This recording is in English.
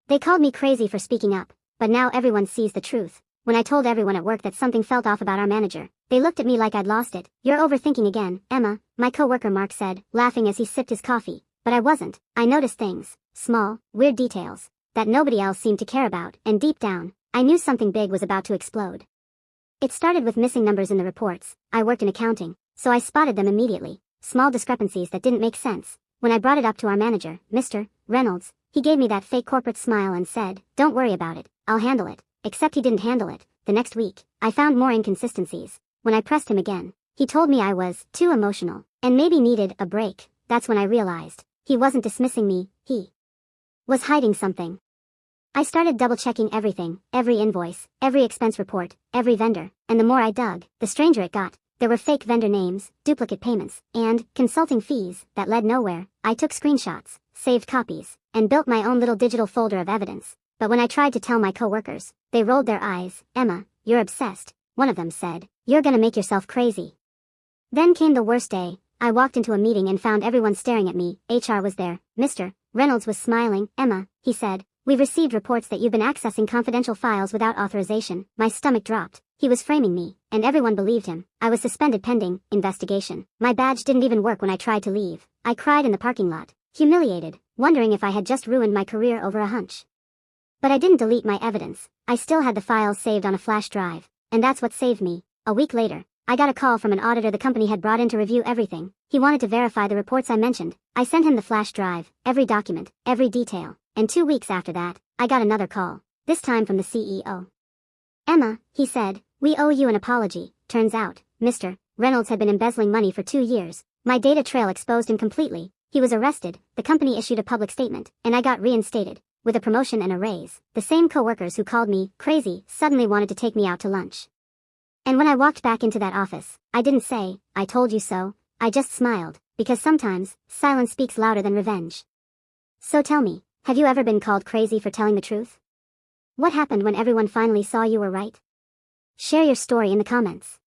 They called me crazy for speaking up, but now everyone sees the truth. When I told everyone at work that something felt off about our manager, they looked at me like I'd lost it. You're overthinking again, Emma, my coworker Mark said, laughing as he sipped his coffee. But I wasn't. I noticed things, small, weird details, that nobody else seemed to care about, and deep down, I knew something big was about to explode. It started with missing numbers in the reports. I worked in accounting, so I spotted them immediately. Small discrepancies that didn't make sense. When I brought it up to our manager, Mr. Reynolds, he gave me that fake corporate smile and said, "Don't worry about it, I'll handle it." Except he didn't handle it. The next week, I found more inconsistencies. When I pressed him again, he told me I was too emotional and maybe needed a break. That's when I realized he wasn't dismissing me, he was hiding something. I started double-checking everything, every invoice, every expense report, every vendor, and the more I dug, the stranger it got. There were fake vendor names, duplicate payments, and consulting fees that led nowhere. I took screenshots, saved copies, and built my own little digital folder of evidence. But when I tried to tell my coworkers, they rolled their eyes. "Emma, you're obsessed," one of them said. "You're gonna make yourself crazy." Then came the worst day. I walked into a meeting and found everyone staring at me. HR was there. Mr. Reynolds was smiling. "Emma," he said, "we've received reports that you've been accessing confidential files without authorization." My stomach dropped. He was framing me, and everyone believed him. I was suspended pending investigation. My badge didn't even work when I tried to leave. I cried in the parking lot, humiliated, wondering if I had just ruined my career over a hunch. But I didn't delete my evidence. I still had the files saved on a flash drive, and that's what saved me. A week later, I got a call from an auditor the company had brought in to review everything. He wanted to verify the reports I mentioned. I sent him the flash drive, every document, every detail, and 2 weeks after that, I got another call, this time from the CEO. "Emma," he said, "we owe you an apology." Turns out, Mr. Reynolds had been embezzling money for 2 years. My data trail exposed him completely. He was arrested, the company issued a public statement, and I got reinstated, with a promotion and a raise. The same coworkers who called me crazy suddenly wanted to take me out to lunch. And when I walked back into that office, I didn't say, "I told you so." I just smiled, because sometimes, silence speaks louder than revenge. So tell me, have you ever been called crazy for telling the truth? What happened when everyone finally saw you were right? Share your story in the comments.